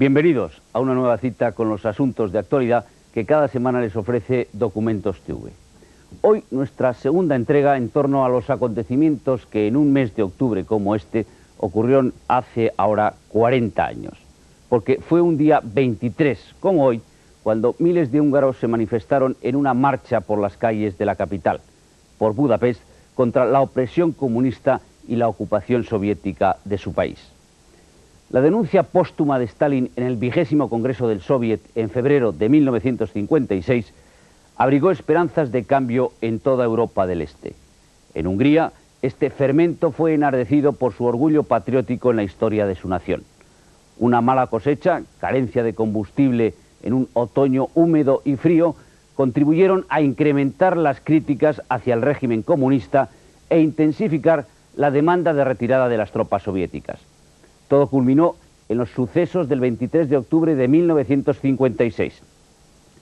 Bienvenidos a una nueva cita con los asuntos de actualidad que cada semana les ofrece Documentos TV. Hoy nuestra segunda entrega en torno a los acontecimientos que en un mes de octubre como este ocurrieron hace ahora 40 años. Porque fue un día 23, como hoy, cuando miles de húngaros se manifestaron en una marcha por las calles de la capital, por Budapest, contra la opresión comunista y la ocupación soviética de su país. La denuncia póstuma de Stalin en el 20º Congreso del Soviet en febrero de 1956 abrigó esperanzas de cambio en toda Europa del Este. En Hungría, este fermento fue enardecido por su orgullo patriótico en la historia de su nación. Una mala cosecha, carencia de combustible en un otoño húmedo y frío, contribuyeron a incrementar las críticas hacia el régimen comunista e intensificar la demanda de retirada de las tropas soviéticas. Todo culminó en los sucesos del 23 de octubre de 1956.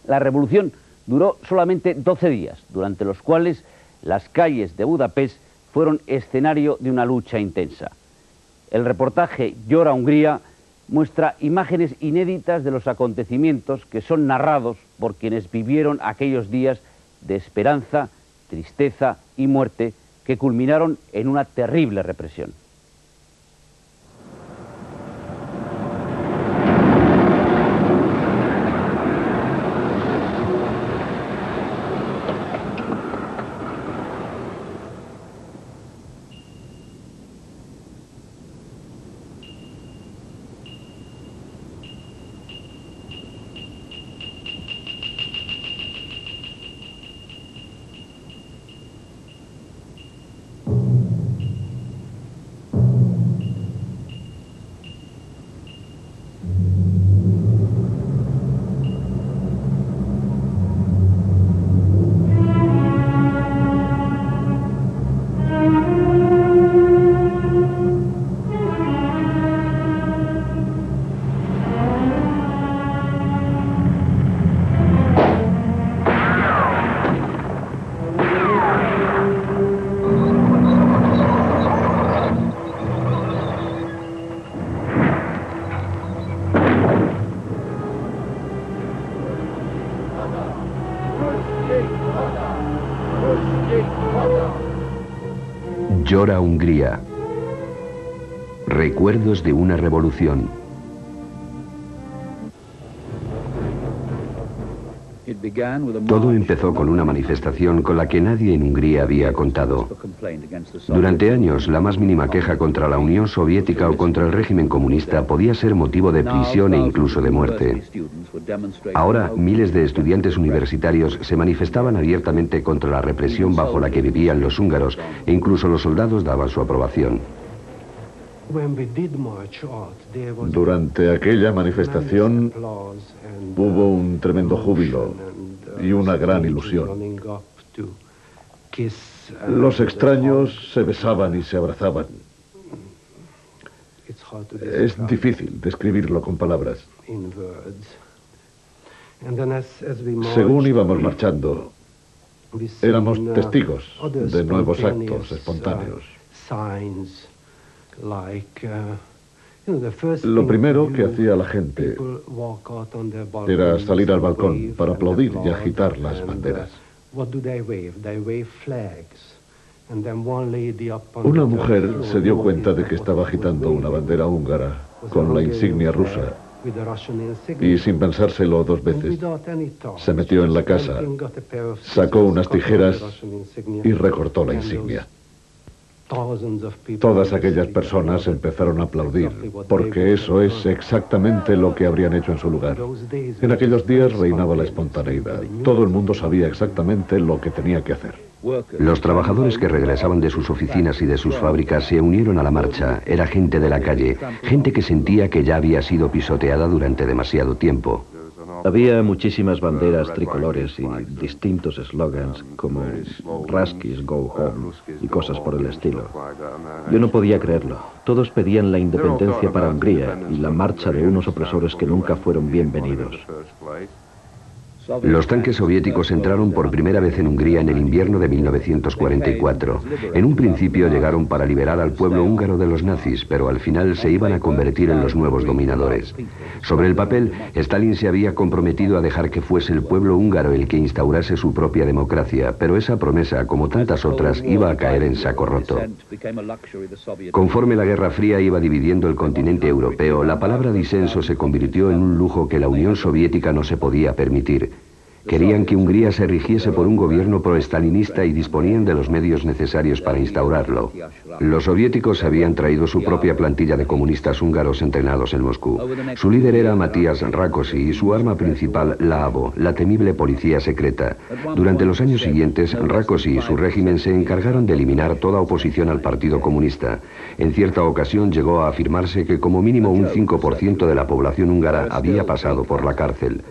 La revolución duró solamente 12 días, durante los cuales las calles de Budapest fueron escenario de una lucha intensa. El reportaje Gyora Hungría muestra imágenes inéditas de los acontecimientos que son narrados por quienes vivieron aquellos días de esperanza, tristeza y muerte que culminaron en una terrible represión. Gyora Hungría. Recuerdos de una revolución. Todo empezó con una manifestación con la que nadie en Hungría había contado. Durante años, la más mínima queja contra la Unión Soviética o contra el régimen comunista podía ser motivo de prisión e incluso de muerte. Ahora, miles de estudiantes universitarios se manifestaban abiertamente contra la represión bajo la que vivían los húngaros, e incluso los soldados daban su aprobación. Durante aquella manifestación hubo un tremendo júbilo y una gran ilusión. Los extraños se besaban y se abrazaban. Es difícil describirlo con palabras. Según íbamos marchando, éramos testigos de nuevos actos espontáneos. Lo primero que hacía la gente era salir al balcón para aplaudir y agitar las banderas. Una mujer se dio cuenta de que estaba agitando una bandera húngara con la insignia rusa y, sin pensárselo dos veces, se metió en la casa, sacó unas tijeras y recortó la insignia. Todas aquellas personas empezaron a aplaudir, porque eso es exactamente lo que habrían hecho en su lugar. En aquellos días reinaba la espontaneidad. Todo el mundo sabía exactamente lo que tenía que hacer. Los trabajadores que regresaban de sus oficinas y de sus fábricas se unieron a la marcha. Era gente de la calle, gente que sentía que ya había sido pisoteada durante demasiado tiempo. Había muchísimas banderas tricolores y distintos eslogans como Ruskies Go Home y cosas por el estilo. Yo no podía creerlo. Todos pedían la independencia para Hungría y la marcha de unos opresores que nunca fueron bienvenidos. Los tanques soviéticos entraron por primera vez en Hungría en el invierno de 1944. En un principio llegaron para liberar al pueblo húngaro de los nazis, pero al final se iban a convertir en los nuevos dominadores. Sobre el papel, Stalin se había comprometido a dejar que fuese el pueblo húngaro el que instaurase su propia democracia, pero esa promesa, como tantas otras, iba a caer en saco roto. Conforme la Guerra Fría iba dividiendo el continente europeo, la palabra disenso se convirtió en un lujo que la Unión Soviética no se podía permitir. Querían que Hungría se rigiese por un gobierno pro-estalinista y disponían de los medios necesarios para instaurarlo. Los soviéticos habían traído su propia plantilla de comunistas húngaros entrenados en Moscú. Su líder era Matías Rákosi y su arma principal, la ABO, la temible policía secreta. Durante los años siguientes, Rákosi y su régimen se encargaron de eliminar toda oposición al Partido Comunista. En cierta ocasión llegó a afirmarse que como mínimo un 5% de la población húngara había pasado por la cárcel.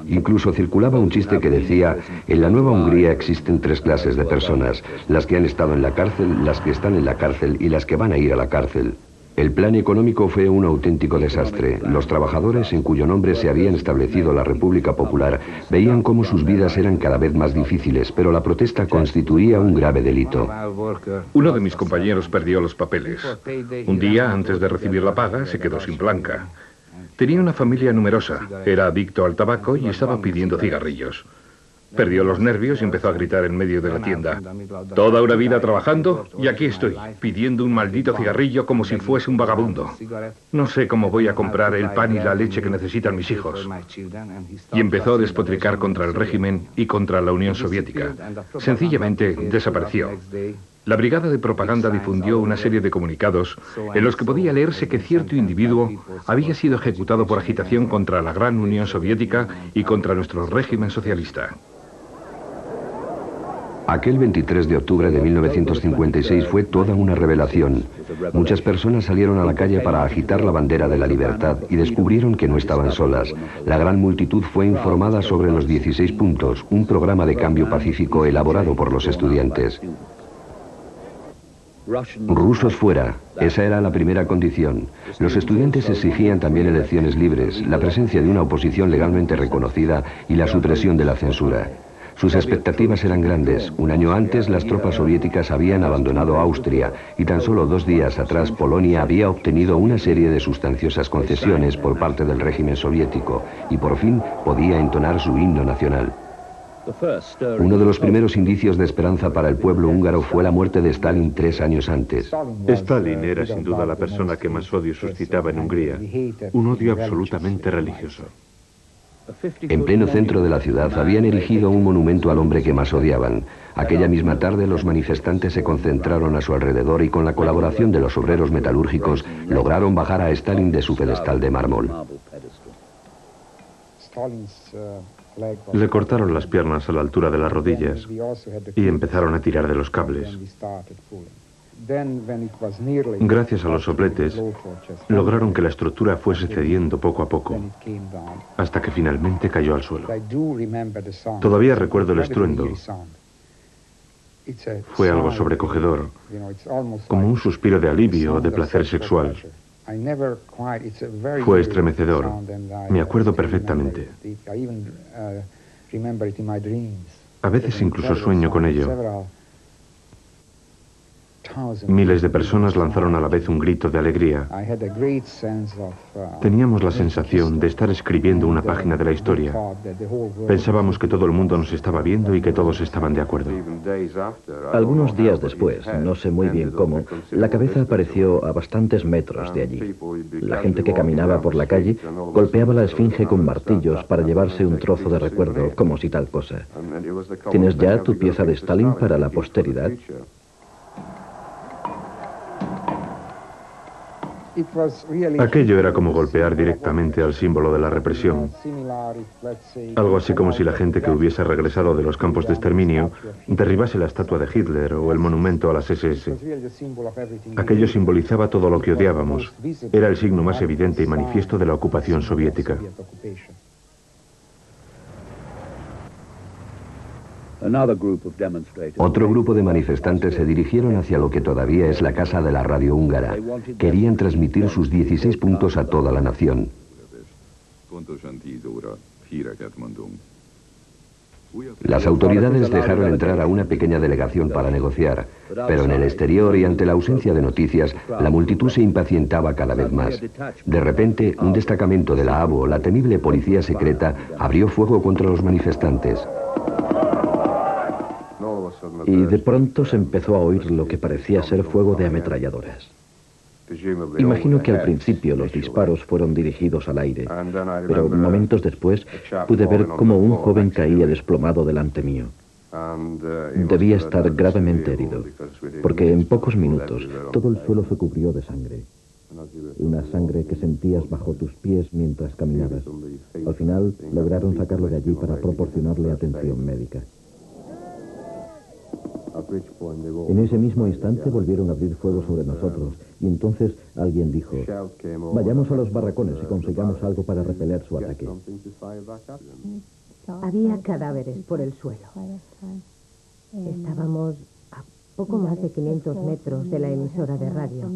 Incluso circulaba un chiste que decía: en la nueva Hungría existen 3 clases de personas, las que han estado en la cárcel, las que están en la cárcel y las que van a ir a la cárcel. El plan económico fue un auténtico desastre. Los trabajadores, en cuyo nombre se habían establecido la República Popular, veían cómo sus vidas eran cada vez más difíciles, pero la protesta constituía un grave delito. Uno de mis compañeros perdió los papeles. Un día, antes de recibir la paga, se quedó sin blanca. Tenía una familia numerosa, era adicto al tabaco y estaba pidiendo cigarrillos. Perdió los nervios y empezó a gritar en medio de la tienda: toda una vida trabajando y aquí estoy, pidiendo un maldito cigarrillo como si fuese un vagabundo. No sé cómo voy a comprar el pan y la leche que necesitan mis hijos. Y empezó a despotricar contra el régimen y contra la Unión Soviética. Sencillamente desapareció. La brigada de propaganda difundió una serie de comunicados en los que podía leerse que cierto individuo había sido ejecutado por agitación contra la gran Unión Soviética y contra nuestro régimen socialista. Aquel 23 de octubre de 1956 fue toda una revelación. Muchas personas salieron a la calle para agitar la bandera de la libertad y descubrieron que no estaban solas. La gran multitud fue informada sobre los 16 puntos, un programa de cambio pacífico elaborado por los estudiantes. Rusos fuera, esa era la primera condición. Los estudiantes exigían también elecciones libres, la presencia de una oposición legalmente reconocida y la supresión de la censura. Sus expectativas eran grandes. Un año antes las tropas soviéticas habían abandonado Austria y tan solo 2 días atrás Polonia había obtenido una serie de sustanciosas concesiones por parte del régimen soviético y por fin podía entonar su himno nacional. Uno de los primeros indicios de esperanza para el pueblo húngaro fue la muerte de Stalin 3 años antes. Stalin era sin duda la persona que más odio suscitaba en Hungría, un odio absolutamente religioso. En pleno centro de la ciudad habían erigido un monumento al hombre que más odiaban. Aquella misma tarde los manifestantes se concentraron a su alrededor y con la colaboración de los obreros metalúrgicos lograron bajar a Stalin de su pedestal de mármol. Le cortaron las piernas a la altura de las rodillas y empezaron a tirar de los cables. Gracias a los sopletes, lograron que la estructura fuese cediendo poco a poco, hasta que finalmente cayó al suelo. Todavía recuerdo el estruendo. Fue algo sobrecogedor, como un suspiro de alivio o de placer sexual. Fue estremecedor. Me acuerdo perfectamente. A veces incluso sueño con ello. Miles de personas lanzaron a la vez un grito de alegría. Teníamos la sensación de estar escribiendo una página de la historia. Pensábamos que todo el mundo nos estaba viendo y que todos estaban de acuerdo. Algunos días después, no sé muy bien cómo, la cabeza apareció a bastantes metros de allí. La gente que caminaba por la calle golpeaba la esfinge con martillos para llevarse un trozo de recuerdo, como si tal cosa. ¿Tienes ya tu pieza de Stalin para la posteridad? Aquello era como golpear directamente al símbolo de la represión. Algo así como si la gente que hubiese regresado de los campos de exterminio derribase la estatua de Hitler o el monumento a las SS. Aquello simbolizaba todo lo que odiábamos. Era el signo más evidente y manifiesto de la ocupación soviética. Otro grupo de manifestantes se dirigieron hacia lo que todavía es la casa de la radio húngara. Querían transmitir sus 16 puntos a toda la nación. Las autoridades dejaron entrar a una pequeña delegación para negociar, pero en el exterior y ante la ausencia de noticias, la multitud se impacientaba cada vez más. De repente, un destacamento de la ABO, la temible policía secreta, abrió fuego contra los manifestantes. Y de pronto se empezó a oír lo que parecía ser fuego de ametralladoras. Imagino que al principio los disparos fueron dirigidos al aire, pero momentos después pude ver cómo un joven caía desplomado delante mío. Debía estar gravemente herido, porque en pocos minutos todo el suelo se cubrió de sangre. Una sangre que sentías bajo tus pies mientras caminabas. Al final lograron sacarlo de allí para proporcionarle atención médica. En ese mismo instante volvieron a abrir fuego sobre nosotros y entonces alguien dijo: vayamos a los barracones y consigamos algo para repeler su ataque. Había cadáveres por el suelo. Estábamos a poco más de 500 metros de la emisora de radio.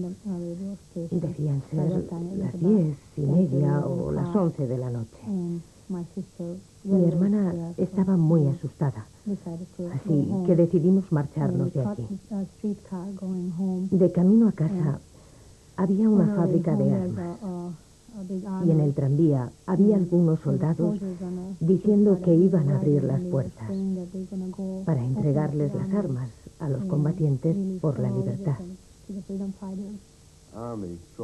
Debían ser las 10:30 o las 11 de la noche. Mi hermana estaba muy asustada, así que decidimos marcharnos de allí. De camino a casa había una fábrica de armas y en el tranvía había algunos soldados diciendo que iban a abrir las puertas para entregarles las armas a los combatientes por la libertad.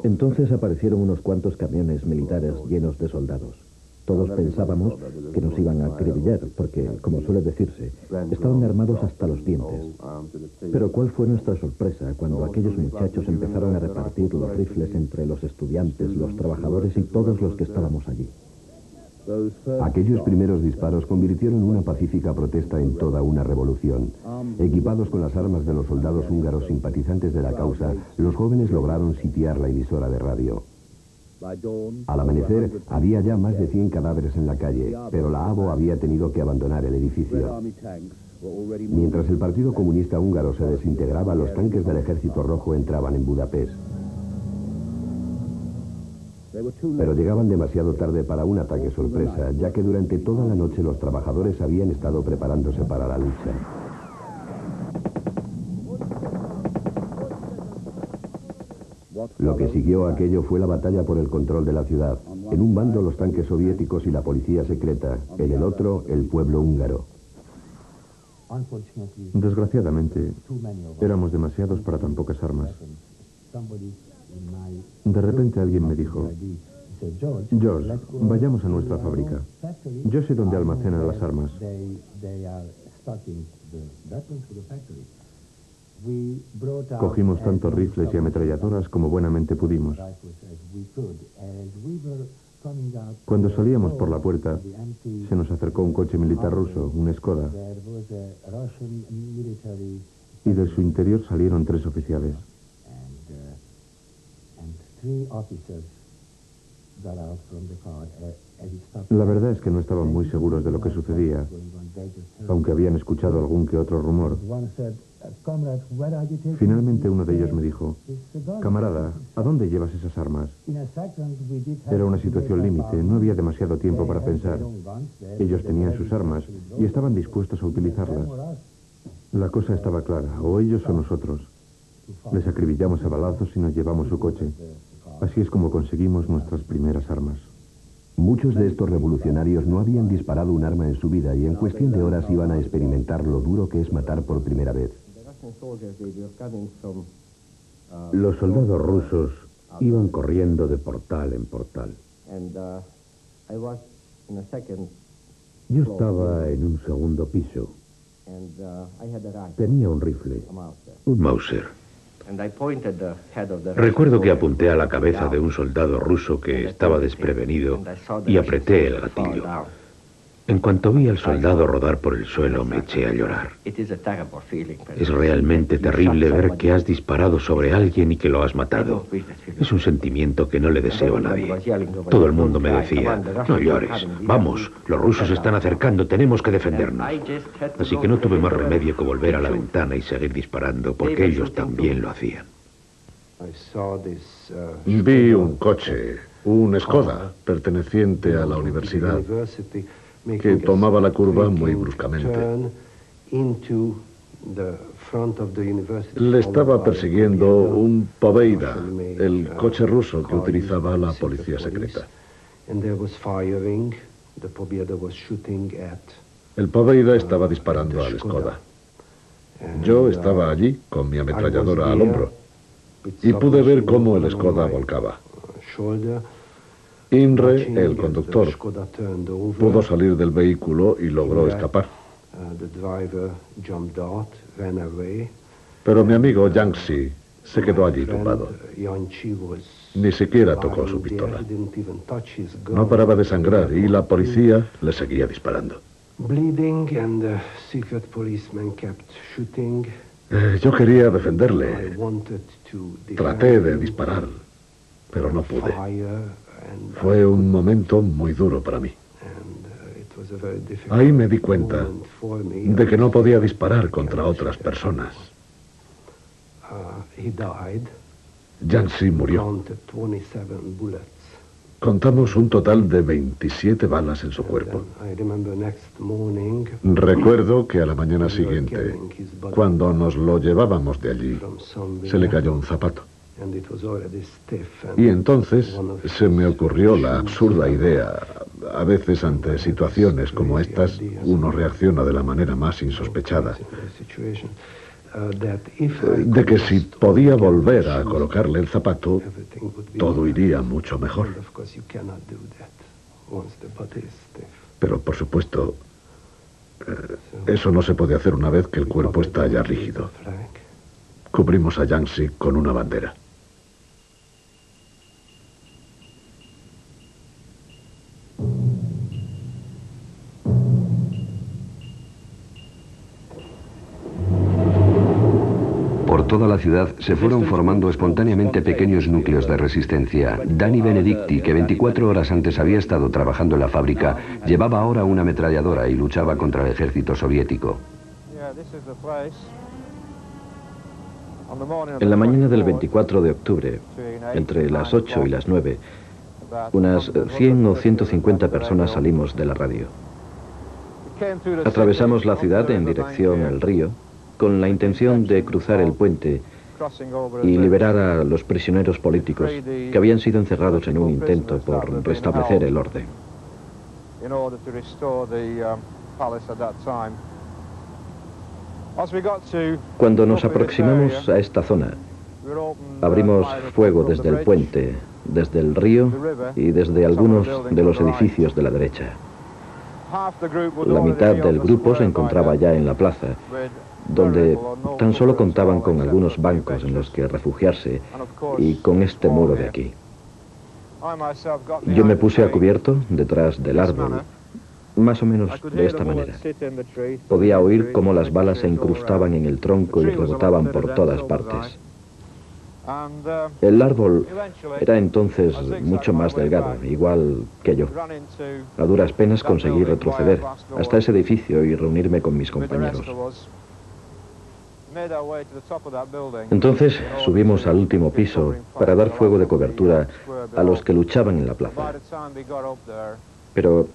Entonces aparecieron unos cuantos camiones militares llenos de soldados. Todos pensábamos que nos iban a acribillar, porque, como suele decirse, estaban armados hasta los dientes. Pero ¿cuál fue nuestra sorpresa cuando aquellos muchachos empezaron a repartir los rifles entre los estudiantes, los trabajadores y todos los que estábamos allí? Aquellos primeros disparos convirtieron una pacífica protesta en toda una revolución. Equipados con las armas de los soldados húngaros simpatizantes de la causa, los jóvenes lograron sitiar la emisora de radio. Al amanecer, había ya más de 100 cadáveres en la calle, pero la ABO había tenido que abandonar el edificio. Mientras el Partido Comunista Húngaro se desintegraba, los tanques del Ejército Rojo entraban en Budapest. Pero llegaban demasiado tarde para un ataque sorpresa, ya que durante toda la noche los trabajadores habían estado preparándose para la lucha. Lo que siguió a aquello fue la batalla por el control de la ciudad. En un bando los tanques soviéticos y la policía secreta, en el otro el pueblo húngaro. Desgraciadamente, éramos demasiados para tan pocas armas. De repente alguien me dijo: George, vayamos a nuestra fábrica. Yo sé dónde almacenan las armas. Cogimos tantos rifles y ametralladoras como buenamente pudimos. Cuando salíamos por la puerta, se nos acercó un coche militar ruso, un Skoda, y de su interior salieron 3 oficiales. La verdad es que no estaban muy seguros de lo que sucedía, aunque habían escuchado algún que otro rumor. Finalmente uno de ellos me dijo: camarada, ¿a dónde llevas esas armas? Era una situación límite, no había demasiado tiempo para pensar. Ellos tenían sus armas y estaban dispuestos a utilizarlas. La cosa estaba clara, o ellos o nosotros. Les acribillamos a balazos y nos llevamos su coche. Así es como conseguimos nuestras primeras armas. Muchos de estos revolucionarios no habían disparado un arma en su vida y en cuestión de horas iban a experimentar lo duro que es matar por primera vez. Los soldados rusos iban corriendo de portal en portal. Yo estaba en un segundo piso. Tenía un rifle, un Mauser. Recuerdo que apunté a la cabeza de un soldado ruso que estaba desprevenido y apreté el gatillo. En cuanto vi al soldado rodar por el suelo, me eché a llorar. Es realmente terrible ver que has disparado sobre alguien y que lo has matado. Es un sentimiento que no le deseo a nadie. Todo el mundo me decía: no llores, vamos, los rusos están acercando, tenemos que defendernos. Así que no tuve más remedio que volver a la ventana y seguir disparando, porque ellos también lo hacían. Vi un coche, un Skoda, perteneciente a la universidad. que tomaba la curva muy bruscamente. Le estaba persiguiendo un Poveida, el coche ruso que utilizaba la policía secreta. El Poveida estaba disparando al Skoda. Yo estaba allí con mi ametralladora al hombro y pude ver cómo el Skoda volcaba. Imre, el conductor, pudo salir del vehículo y logró escapar. Pero mi amigo Yangtze se quedó allí tumbado. Ni siquiera tocó su pistola. No paraba de sangrar y la policía le seguía disparando. Yo quería defenderle. Traté de disparar, pero no pude. Fue un momento muy duro para mí. Ahí me di cuenta de que no podía disparar contra otras personas. Yangtze murió. Contamos un total de 27 balas en su cuerpo. Recuerdo que a la mañana siguiente, cuando nos lo llevábamos de allí, se le cayó un zapato. Y entonces se me ocurrió la absurda idea. A veces ante situaciones como estas, uno reacciona de la manera más insospechada. De que si podía volver a colocarle el zapato, todo iría mucho mejor. Pero por supuesto, eso no se puede hacer una vez que el cuerpo está ya rígido. Cubrimos a Yangtze con una bandera. Por toda la ciudad se fueron formando espontáneamente pequeños núcleos de resistencia. Dani Benedicti, que 24 horas antes había estado trabajando en la fábrica, llevaba ahora una ametralladora y luchaba contra el ejército soviético. En la mañana del 24 de octubre, entre las 8 y las 9, unas 100 o 150 personas salimos de la radio. Atravesamos la ciudad en dirección al río, con la intención de cruzar el puente y liberar a los prisioneros políticos que habían sido encerrados en un intento por restablecer el orden. Cuando nos aproximamos a esta zona, abrimos fuego desde el puente, desde el río y desde algunos de los edificios de la derecha. La mitad del grupo se encontraba ya en la plaza, donde tan solo contaban con algunos bancos en los que refugiarse y con este muro de aquí. Yo me puse a cubierto detrás del árbol, más o menos de esta manera. Podía oír cómo las balas se incrustaban en el tronco y rebotaban por todas partes. El árbol era entonces mucho más delgado, igual que yo. A duras penas conseguí retroceder hasta ese edificio y reunirme con mis compañeros. Entonces subimos al último piso para dar fuego de cobertura a los que luchaban en la plaza. Pero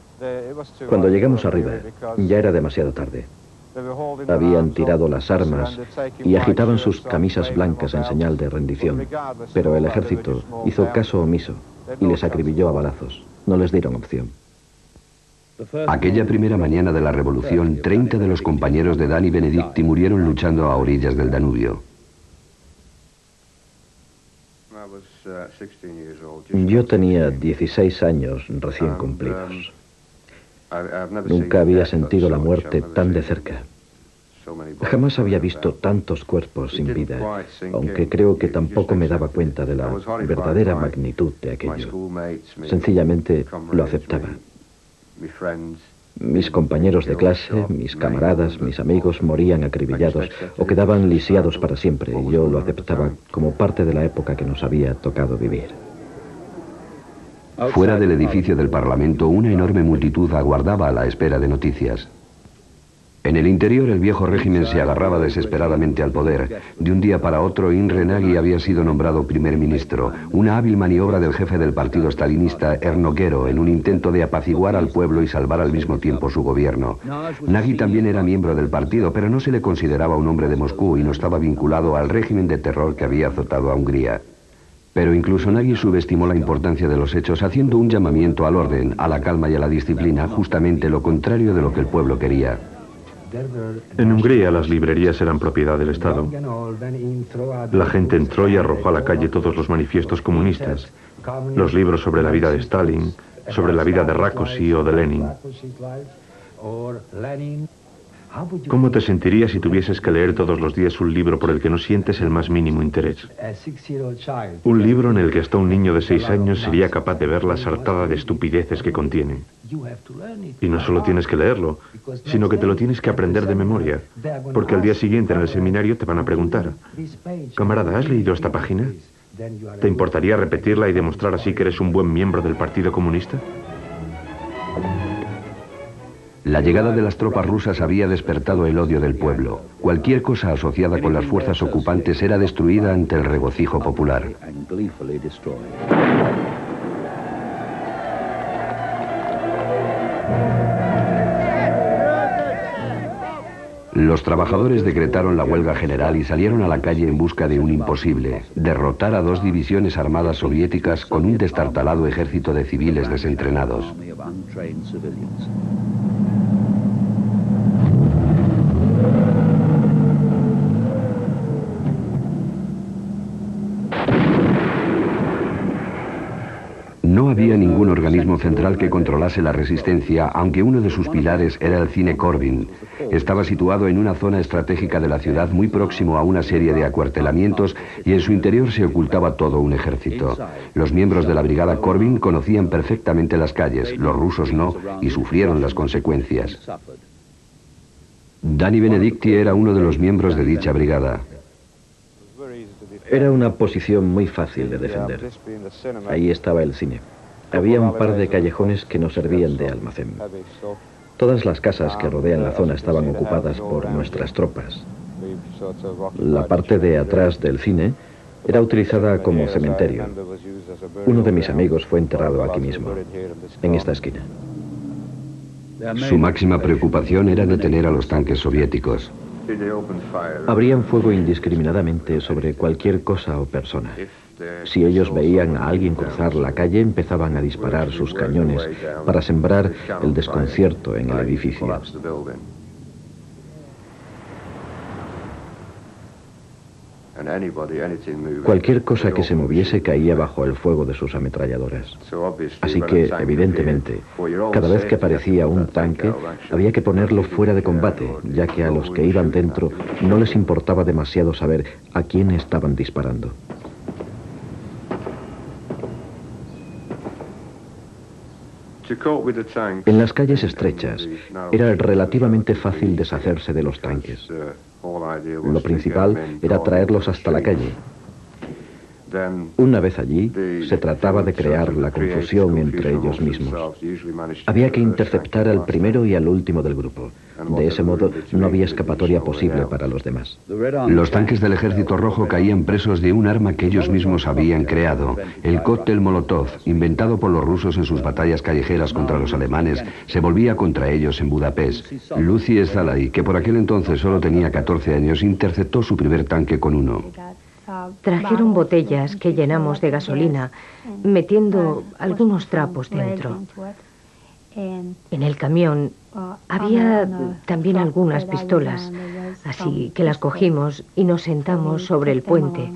cuando llegamos arriba, ya era demasiado tarde. Habían tirado las armas y agitaban sus camisas blancas en señal de rendición. Pero el ejército hizo caso omiso y les acribilló a balazos. No les dieron opción. Aquella primera mañana de la revolución, 30 de los compañeros de Dani Benedicti murieron luchando a orillas del Danubio. Yo tenía 16 años recién cumplidos. Nunca había sentido la muerte tan de cerca. Jamás había visto tantos cuerpos sin vida, aunque creo que tampoco me daba cuenta de la verdadera magnitud de aquello. Sencillamente lo aceptaba. Mis compañeros de clase, mis camaradas, mis amigos morían acribillados o quedaban lisiados para siempre, y yo lo aceptaba como parte de la época que nos había tocado vivir. Fuera del edificio del Parlamento, una enorme multitud aguardaba a la espera de noticias. En el interior, el viejo régimen se agarraba desesperadamente al poder. De un día para otro, Imre Nagy había sido nombrado primer ministro, una hábil maniobra del jefe del partido stalinista, Erno Gero, en un intento de apaciguar al pueblo y salvar al mismo tiempo su gobierno. Nagy también era miembro del partido, pero no se le consideraba un hombre de Moscú y no estaba vinculado al régimen de terror que había azotado a Hungría. Pero incluso Nagy subestimó la importancia de los hechos, haciendo un llamamiento al orden, a la calma y a la disciplina, justamente lo contrario de lo que el pueblo quería. En Hungría las librerías eran propiedad del Estado. La gente entró y arrojó a la calle todos los manifiestos comunistas, los libros sobre la vida de Stalin, sobre la vida de Rákosi o de Lenin. ¿Cómo te sentirías si tuvieses que leer todos los días un libro por el que no sientes el más mínimo interés? Un libro en el que hasta un niño de 6 años sería capaz de ver la sartada de estupideces que contiene. Y no solo tienes que leerlo, sino que te lo tienes que aprender de memoria, porque al día siguiente en el seminario te van a preguntar: camarada, ¿has leído esta página? ¿Te importaría repetirla y demostrar así que eres un buen miembro del Partido Comunista? La llegada de las tropas rusas había despertado el odio del pueblo. Cualquier cosa asociada con las fuerzas ocupantes era destruida ante el regocijo popular. Los trabajadores decretaron la huelga general y salieron a la calle en busca de un imposible: derrotar a 2 divisiones armadas soviéticas con un destartalado ejército de civiles desentrenados. No había ningún organismo central que controlase la resistencia, aunque uno de sus pilares era el cine Corbin. Estaba situado en una zona estratégica de la ciudad muy próximo a una serie de acuartelamientos y en su interior se ocultaba todo un ejército. Los miembros de la brigada Corbin conocían perfectamente las calles, los rusos no, y sufrieron las consecuencias. Dani Benedicti era uno de los miembros de dicha brigada. Era una posición muy fácil de defender. Ahí estaba el cine. Había un par de callejones que nos servían de almacén. Todas las casas que rodean la zona estaban ocupadas por nuestras tropas. La parte de atrás del cine era utilizada como cementerio. Uno de mis amigos fue enterrado aquí mismo, en esta esquina. Su máxima preocupación era detener a los tanques soviéticos. Abrían fuego indiscriminadamente sobre cualquier cosa o persona. Si ellos veían a alguien cruzar la calle, empezaban a disparar sus cañones para sembrar el desconcierto en el edificio. Cualquier cosa que se moviese caía bajo el fuego de sus ametralladoras. Así que, evidentemente, cada vez que aparecía un tanque, había que ponerlo fuera de combate, ya que a los que iban dentro no les importaba demasiado saber a quién estaban disparando. En las calles estrechas era relativamente fácil deshacerse de los tanques. Lo principal era traerlos hasta la calle. Una vez allí, se trataba de crear la confusión entre ellos mismos. Había que interceptar al primero y al último del grupo. De ese modo, no había escapatoria posible para los demás. Los tanques del Ejército Rojo caían presos de un arma que ellos mismos habían creado. El cóctel Molotov, inventado por los rusos en sus batallas callejeras contra los alemanes, se volvía contra ellos en Budapest. Lucy Szalai, que por aquel entonces solo tenía 14 años, interceptó su primer tanque con uno. Trajeron botellas que llenamos de gasolina, metiendo algunos trapos dentro. En el camión había también algunas pistolas, así que las cogimos y nos sentamos sobre el puente,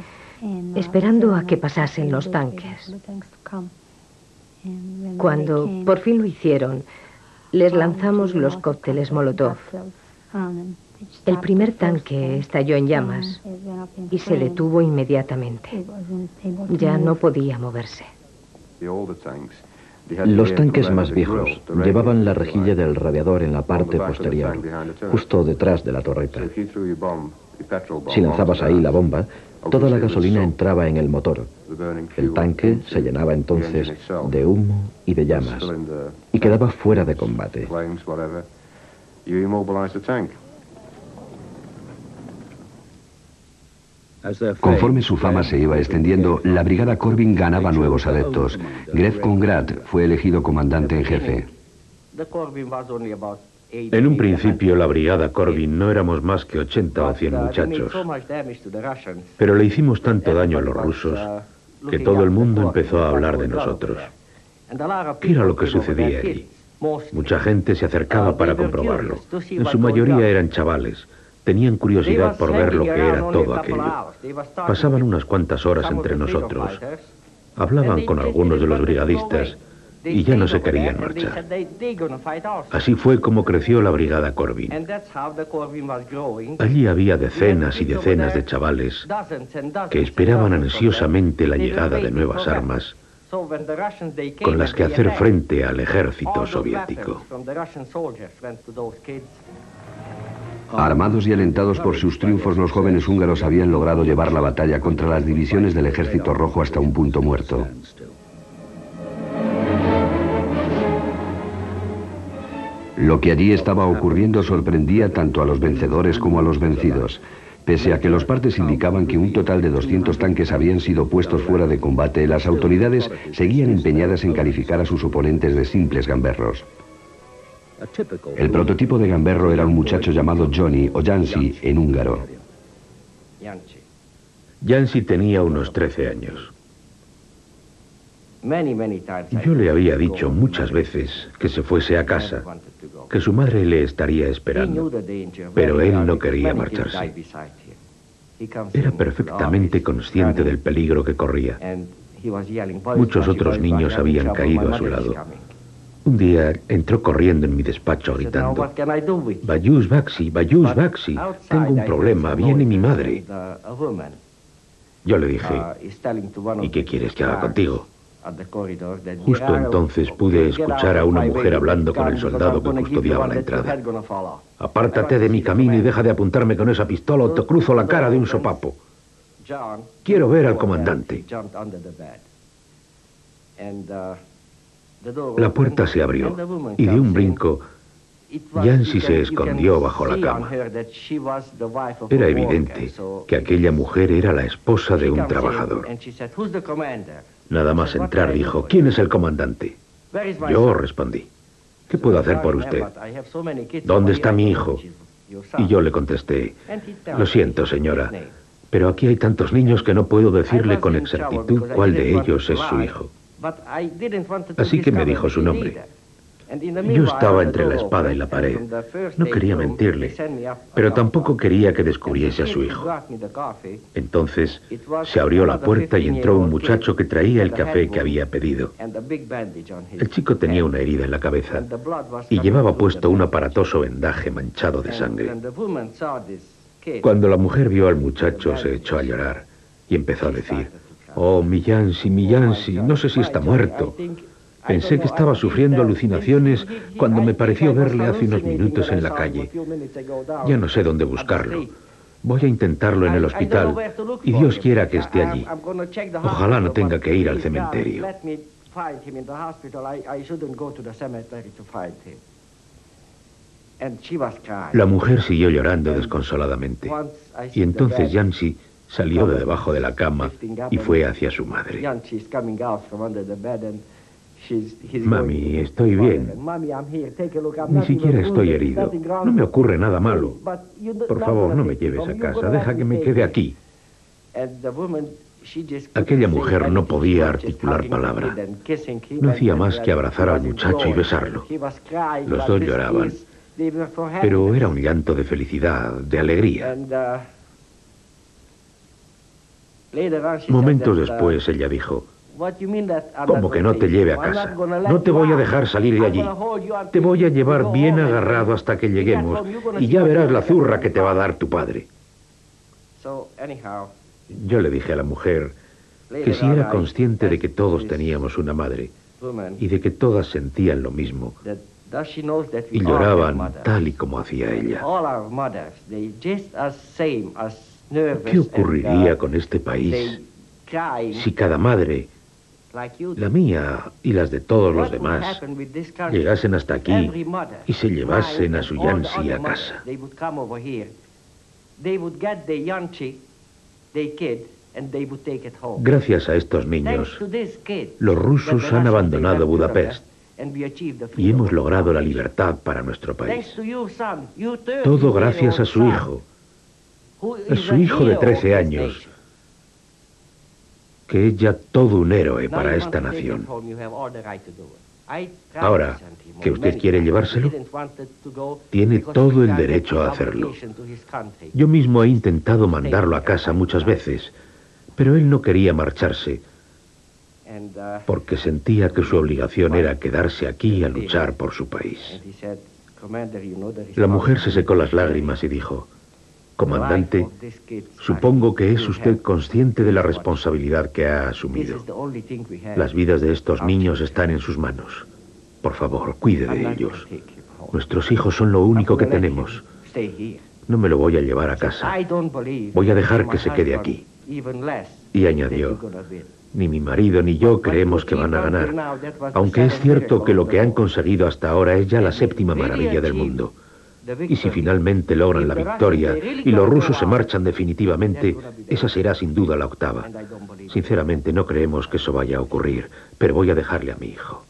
esperando a que pasasen los tanques. Cuando por fin lo hicieron, les lanzamos los cócteles Molotov. El primer tanque estalló en llamas y se detuvo inmediatamente. Ya no podía moverse. Los tanques más viejos llevaban la rejilla del radiador en la parte posterior, justo detrás de la torreta. Si lanzabas ahí la bomba, toda la gasolina entraba en el motor. El tanque se llenaba entonces de humo y de llamas y quedaba fuera de combate. You immobilize the tank. Conforme su fama se iba extendiendo, la brigada Corbin ganaba nuevos adeptos. Gref Conrad fue elegido comandante en jefe. En un principio la brigada Corbin no éramos más que 80 o 100 muchachos, pero le hicimos tanto daño a los rusos que todo el mundo empezó a hablar de nosotros. ¿Qué era lo que sucedía allí? Mucha gente se acercaba para comprobarlo. En su mayoría eran chavales. Tenían curiosidad por ver lo que era todo aquello. Pasaban unas cuantas horas entre nosotros. Hablaban con algunos de los brigadistas y ya no se querían marchar. Así fue como creció la brigada Corbin. Allí había decenas y decenas de chavales que esperaban ansiosamente la llegada de nuevas armas con las que hacer frente al ejército soviético. Armados y alentados por sus triunfos, los jóvenes húngaros habían logrado llevar la batalla contra las divisiones del Ejército Rojo hasta un punto muerto. Lo que allí estaba ocurriendo sorprendía tanto a los vencedores como a los vencidos. Pese a que los partes indicaban que un total de 200 tanques habían sido puestos fuera de combate, las autoridades seguían empeñadas en calificar a sus oponentes de simples gamberros. El prototipo de gamberro era un muchacho llamado Johnny o Jansi en húngaro. Jansi tenía unos 13 años. Yo le había dicho muchas veces que se fuese a casa, que su madre le estaría esperando, pero él no quería marcharse. Era perfectamente consciente del peligro que corría. Muchos otros niños habían caído a su lado. Un día entró corriendo en mi despacho gritando: "Bayus Baxi, Bayus Baxi, tengo un problema, viene mi madre". Yo le dije: "¿Y qué quieres que haga contigo?". Justo entonces pude escuchar a una mujer hablando con el soldado que custodiaba la entrada. "Apártate de mi camino y deja de apuntarme con esa pistola o te cruzo la cara de un sopapo. Quiero ver al comandante". La puerta se abrió y de un brinco Jansi se escondió bajo la cama. Era evidente que aquella mujer era la esposa de un trabajador. Nada más entrar dijo: "¿Quién es el comandante?". Yo respondí: "¿Qué puedo hacer por usted?". "¿Dónde está mi hijo?". Y yo le contesté: "Lo siento, señora, pero aquí hay tantos niños que no puedo decirle con exactitud cuál de ellos es su hijo". Así que me dijo su nombre. Yo estaba entre la espada y la pared. No quería mentirle, pero tampoco quería que descubriese a su hijo. Entonces se abrió la puerta y entró un muchacho que traía el café que había pedido. El chico tenía una herida en la cabeza y llevaba puesto un aparatoso vendaje manchado de sangre. Cuando la mujer vio al muchacho, se echó a llorar y empezó a decir: "Oh, mi Jansi, no sé si está muerto. Pensé que estaba sufriendo alucinaciones cuando me pareció verle hace unos minutos en la calle. Ya no sé dónde buscarlo. Voy a intentarlo en el hospital y Dios quiera que esté allí. Ojalá no tenga que ir al cementerio". La mujer siguió llorando desconsoladamente y entonces Jansi salió de debajo de la cama y fue hacia su madre. "Mami, estoy bien. Ni siquiera estoy herido. No me ocurre nada malo. Por favor, no me lleves a casa. Deja que me quede aquí". Aquella mujer no podía articular palabra. No hacía más que abrazar al muchacho y besarlo. Los dos lloraban, pero era un llanto de felicidad, de alegría. Momentos después ella dijo: "¿Cómo que no te lleve a casa? No te voy a dejar salir de allí. Te voy a llevar bien agarrado hasta que lleguemos y ya verás la zurra que te va a dar tu padre". Yo le dije a la mujer que si era consciente de que todos teníamos una madre y de que todas sentían lo mismo y lloraban tal y como hacía ella. ¿Qué ocurriría con este país si cada madre la mía y las de todos los demás, llegasen hasta aquí y se llevasen a su Yancy a casa. Gracias a estos niños, los rusos han abandonado Budapest y hemos logrado la libertad para nuestro país. Todo gracias a su hijo de 13 años, que es ya todo un héroe para esta nación. Ahora que usted quiere llevárselo, tiene todo el derecho a hacerlo. Yo mismo he intentado mandarlo a casa muchas veces, pero él no quería marcharse, porque sentía que su obligación era quedarse aquí a luchar por su país. La mujer se secó las lágrimas y dijo: comandante, supongo que es usted consciente de la responsabilidad que ha asumido. Las vidas de estos niños están en sus manos. Por favor, cuide de ellos. Nuestros hijos son lo único que tenemos. No me lo voy a llevar a casa. Voy a dejar que se quede aquí. Y añadió: ni mi marido ni yo creemos que van a ganar, aunque es cierto que lo que han conseguido hasta ahora es ya la séptima maravilla del mundo. Y si finalmente logran la victoria y los rusos se marchan definitivamente, esa será sin duda la octava. Sinceramente no creemos que eso vaya a ocurrir, pero voy a dejarle a mi hijo.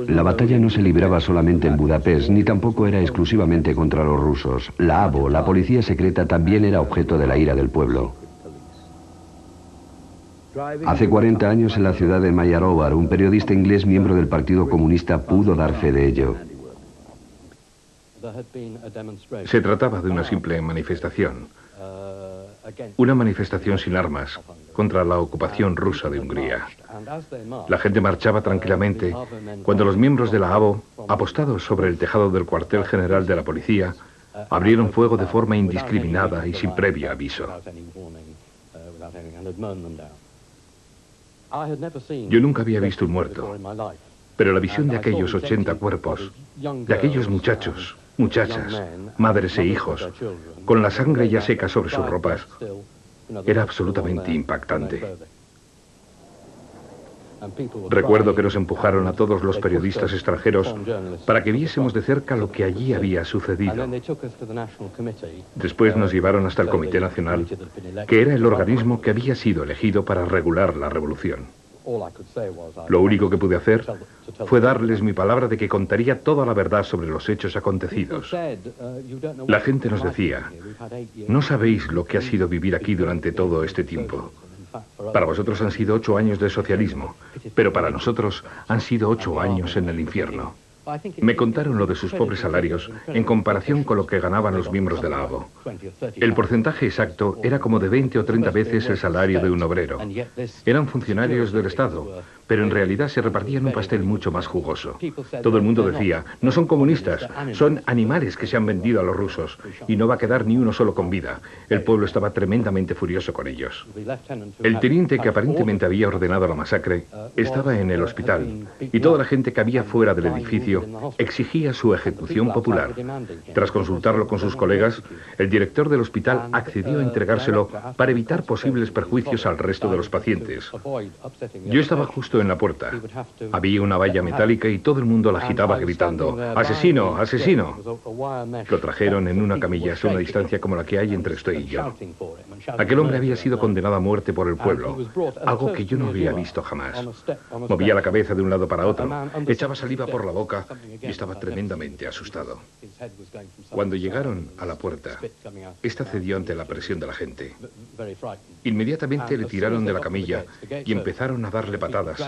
La batalla no se libraba solamente en Budapest, ni tampoco era exclusivamente contra los rusos. La ABO, la policía secreta, también era objeto de la ira del pueblo. Hace 40 años en la ciudad de Mayarovar, un periodista inglés miembro del Partido Comunista pudo dar fe de ello. Se trataba de una simple manifestación. Una manifestación sin armas contra la ocupación rusa de Hungría. La gente marchaba tranquilamente cuando los miembros de la ABO, apostados sobre el tejado del cuartel general de la policía, abrieron fuego de forma indiscriminada y sin previo aviso. Yo nunca había visto un muerto, pero la visión de aquellos 80 cuerpos, de aquellos muchachos, muchachas, madres e hijos, con la sangre ya seca sobre sus ropas, era absolutamente impactante. Recuerdo que nos empujaron a todos los periodistas extranjeros para que viésemos de cerca lo que allí había sucedido. Después nos llevaron hasta el Comité Nacional, que era el organismo que había sido elegido para regular la revolución. Lo único que pude hacer fue darles mi palabra de que contaría toda la verdad sobre los hechos acontecidos. La gente nos decía: no sabéis lo que ha sido vivir aquí durante todo este tiempo. Para vosotros han sido 8 años de socialismo, pero para nosotros han sido 8 años en el infierno. Me contaron lo de sus pobres salarios en comparación con lo que ganaban los miembros de la ABO. El porcentaje exacto era como de 20 o 30 veces el salario de un obrero. Eran funcionarios del Estado, pero en realidad se repartían un pastel mucho más jugoso. Todo el mundo decía: no son comunistas, son animales que se han vendido a los rusos, y no va a quedar ni uno solo con vida. El pueblo estaba tremendamente furioso con ellos. El teniente que aparentemente había ordenado la masacre estaba en el hospital, y toda la gente que había fuera del edificio exigía su ejecución popular. Tras consultarlo con sus colegas, el director del hospital accedió a entregárselo para evitar posibles perjuicios al resto de los pacientes. Yo estaba justo en la puerta. Había una valla metálica y todo el mundo la agitaba gritando: ¡asesino, asesino! Lo trajeron en una camilla a una distancia como la que hay entre usted y yo. Aquel hombre había sido condenado a muerte por el pueblo, algo que yo no había visto jamás. Movía la cabeza de un lado para otro, echaba saliva por la boca y estaba tremendamente asustado. Cuando llegaron a la puerta, esta cedió ante la presión de la gente. Inmediatamente le tiraron de la camilla y empezaron a darle patadas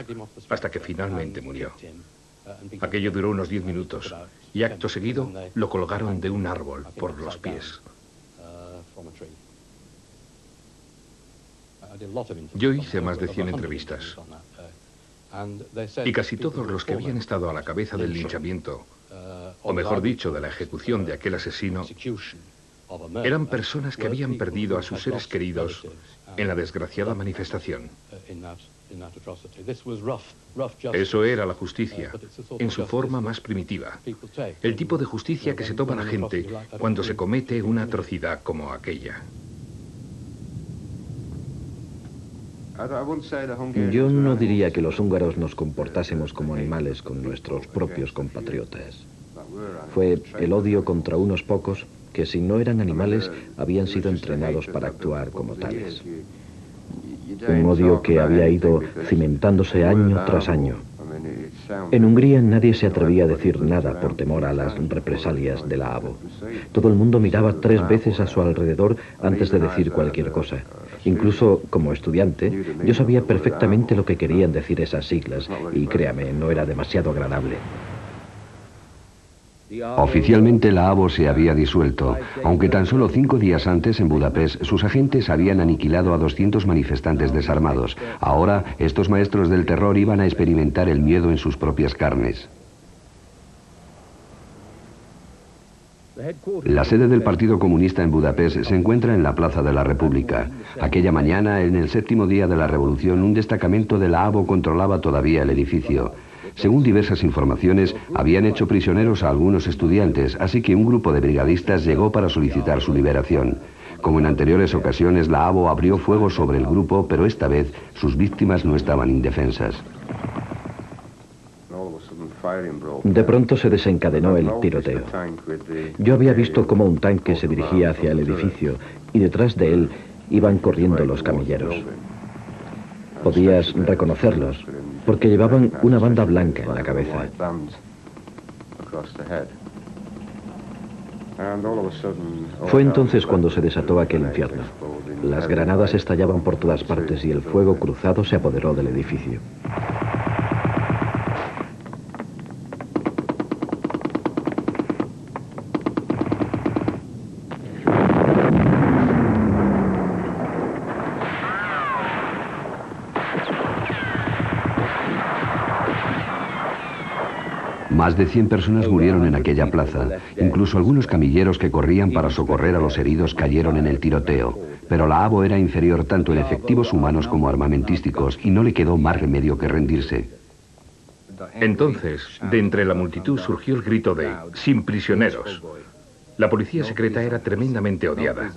hasta que finalmente murió. Aquello duró unos 10 minutos y acto seguido lo colgaron de un árbol por los pies. Yo hice más de 100 entrevistas. Y casi todos los que habían estado a la cabeza del linchamiento, o mejor dicho, de la ejecución de aquel asesino, Eran personas que habían perdido a sus seres queridos en la desgraciada manifestación. Eso era la justicia, en su forma más primitiva. El tipo de justicia que se toma la gente cuando se comete una atrocidad como aquella. Yo no diría que los húngaros nos comportásemos como animales con nuestros propios compatriotas. Fue el odio contra unos pocos que, si no eran animales, habían sido entrenados para actuar como tales. Un odio que había ido cimentándose año tras año. En Hungría nadie se atrevía a decir nada por temor a las represalias de la ABO. Todo el mundo miraba 3 veces a su alrededor antes de decir cualquier cosa. Incluso como estudiante, yo sabía perfectamente lo que querían decir esas siglas, y créame, no era demasiado agradable. Oficialmente la ABO se había disuelto, aunque tan solo 5 días antes en Budapest sus agentes habían aniquilado a 200 manifestantes desarmados. Ahora estos maestros del terror iban a experimentar el miedo en sus propias carnes. La sede del Partido Comunista en Budapest se encuentra en la Plaza de la República. Aquella mañana, en el 7º día de la revolución, un destacamento de la ABO controlaba todavía el edificio. Según diversas informaciones, habían hecho prisioneros a algunos estudiantes, así que un grupo de brigadistas llegó para solicitar su liberación. Como en anteriores ocasiones, la ABO abrió fuego sobre el grupo, pero esta vez sus víctimas no estaban indefensas. De pronto se desencadenó el tiroteo. Yo había visto cómo un tanque se dirigía hacia el edificio y detrás de él iban corriendo los camilleros. Podías reconocerlos, porque llevaban una banda blanca en la cabeza. Fue entonces cuando se desató aquel infierno. Las granadas estallaban por todas partes y el fuego cruzado se apoderó del edificio. Más de 100 personas murieron en aquella plaza. Incluso algunos camilleros que corrían para socorrer a los heridos cayeron en el tiroteo. Pero la ABO era inferior tanto en efectivos humanos como armamentísticos y no le quedó más remedio que rendirse. Entonces, de entre la multitud surgió el grito de «sin prisioneros». La policía secreta era tremendamente odiada,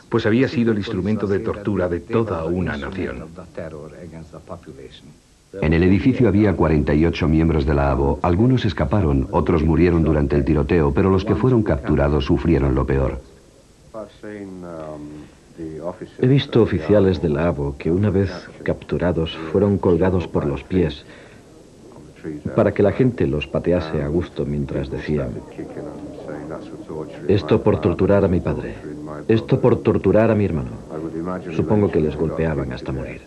pues había sido el instrumento de tortura de toda una nación. En el edificio había 48 miembros de la ABO. Algunos escaparon, otros murieron durante el tiroteo, pero los que fueron capturados sufrieron lo peor. He visto oficiales de la ABO que, una vez capturados, fueron colgados por los pies para que la gente los patease a gusto mientras decían: esto por torturar a mi padre, esto por torturar a mi hermano. Supongo que les golpeaban hasta morir.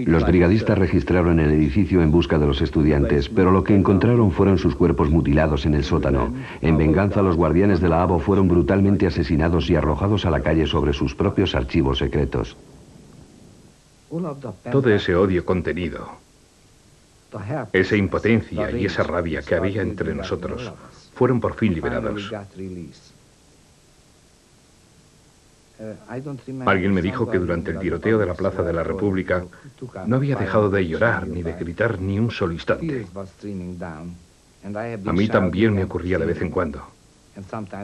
Los brigadistas registraron el edificio en busca de los estudiantes, pero lo que encontraron fueron sus cuerpos mutilados en el sótano. En venganza, los guardianes de la ABO fueron brutalmente asesinados y arrojados a la calle sobre sus propios archivos secretos. Todo ese odio contenido, esa impotencia y esa rabia que había entre nosotros, fueron por fin liberados. Alguien me dijo que durante el tiroteo de la Plaza de la República no había dejado de llorar ni de gritar ni un solo instante. A mí también me ocurría de vez en cuando.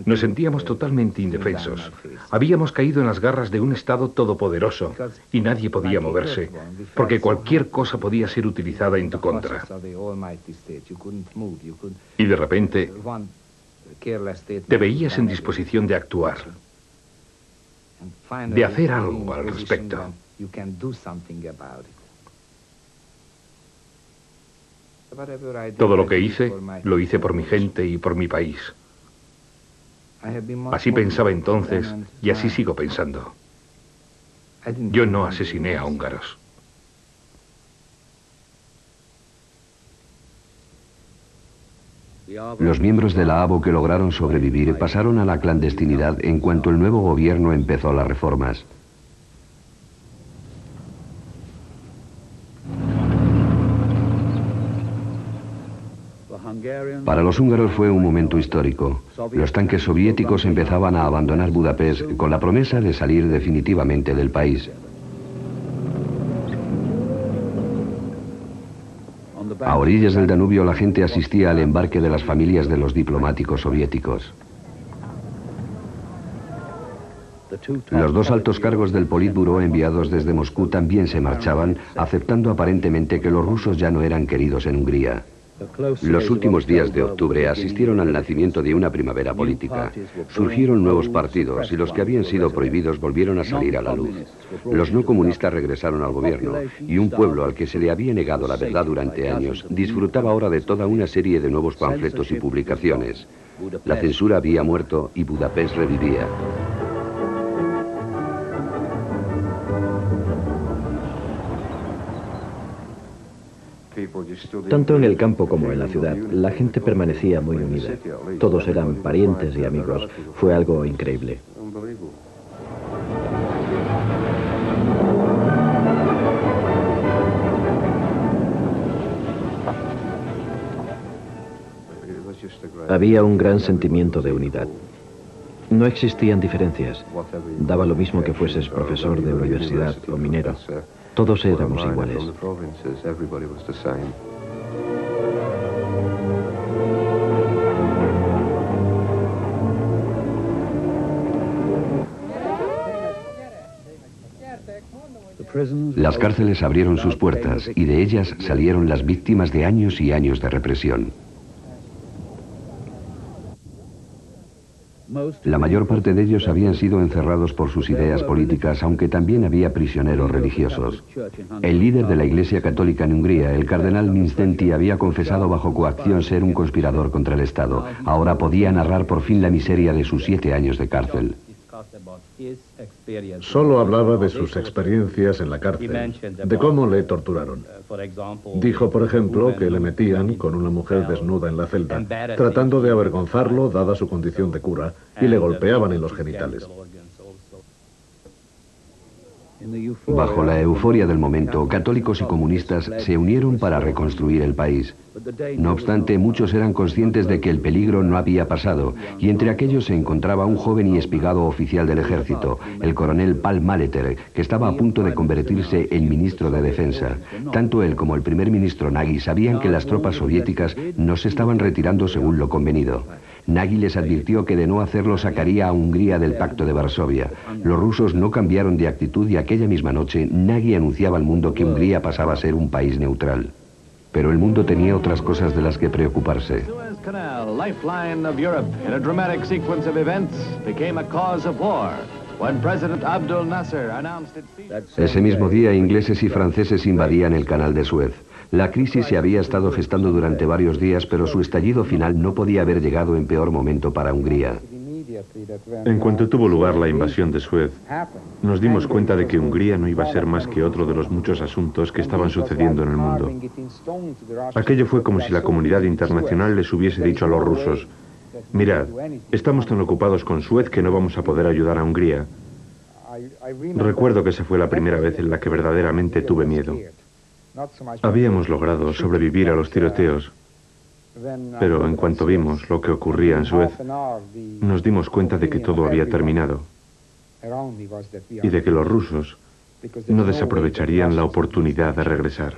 Nos sentíamos totalmente indefensos. Habíamos caído en las garras de un Estado todopoderoso y nadie podía moverse, porque cualquier cosa podía ser utilizada en tu contra. Y de repente te veías en disposición de actuar, de hacer algo al respecto. Todo lo que hice, lo hice por mi gente y por mi país. Así pensaba entonces y así sigo pensando. Yo no asesiné a húngaros. Los miembros de la ABO que lograron sobrevivir pasaron a la clandestinidad en cuanto el nuevo gobierno empezó las reformas. Para los húngaros fue un momento histórico. Los tanques soviéticos empezaban a abandonar Budapest con la promesa de salir definitivamente del país. A orillas del Danubio la gente asistía al embarque de las familias de los diplomáticos soviéticos. Los dos altos cargos del Politburó enviados desde Moscú también se marchaban, aceptando aparentemente que los rusos ya no eran queridos en Hungría. Los últimos días de octubre asistieron al nacimiento de una primavera política. Surgieron nuevos partidos y los que habían sido prohibidos volvieron a salir a la luz. Los no comunistas regresaron al gobierno y un pueblo al que se le había negado la verdad durante años disfrutaba ahora de toda una serie de nuevos panfletos y publicaciones. La censura había muerto y Budapest revivía. Tanto en el campo como en la ciudad, la gente permanecía muy unida. Todos eran parientes y amigos. Fue algo increíble. Había un gran sentimiento de unidad. No existían diferencias. Daba lo mismo que fueses profesor de universidad o minero. Todos éramos iguales. Las cárceles abrieron sus puertas y de ellas salieron las víctimas de años y años de represión. La mayor parte de ellos habían sido encerrados por sus ideas políticas, aunque también había prisioneros religiosos. El líder de la Iglesia Católica en Hungría, el cardenal Mindszenty, había confesado bajo coacción ser un conspirador contra el Estado. Ahora podía narrar por fin la miseria de sus 7 años de cárcel. Solo hablaba de sus experiencias en la cárcel, de cómo le torturaron. Dijo, por ejemplo, que le metían con una mujer desnuda en la celda, tratando de avergonzarlo dada su condición de cura, y le golpeaban en los genitales. Bajo la euforia del momento, católicos y comunistas se unieron para reconstruir el país. No obstante, muchos eran conscientes de que el peligro no había pasado, y entre aquellos se encontraba un joven y espigado oficial del ejército, el coronel Paul Maleter, que estaba a punto de convertirse en ministro de Defensa. Tanto él como el primer ministro Nagy sabían que las tropas soviéticas no se estaban retirando según lo convenido. Nagy les advirtió que de no hacerlo sacaría a Hungría del Pacto de Varsovia. Los rusos no cambiaron de actitud y aquella misma noche Nagy anunciaba al mundo que Hungría pasaba a ser un país neutral. Pero el mundo tenía otras cosas de las que preocuparse. Ese mismo día, ingleses y franceses invadían el canal de Suez. La crisis se había estado gestando durante varios días, pero su estallido final no podía haber llegado en peor momento para Hungría. En cuanto tuvo lugar la invasión de Suez, nos dimos cuenta de que Hungría no iba a ser más que otro de los muchos asuntos que estaban sucediendo en el mundo. Aquello fue como si la comunidad internacional les hubiese dicho a los rusos: mirad, estamos tan ocupados con Suez que no vamos a poder ayudar a Hungría. Recuerdo que esa fue la primera vez en la que verdaderamente tuve miedo. Habíamos logrado sobrevivir a los tiroteos, pero en cuanto vimos lo que ocurría en Suez, nos dimos cuenta de que todo había terminado y de que los rusos no desaprovecharían la oportunidad de regresar.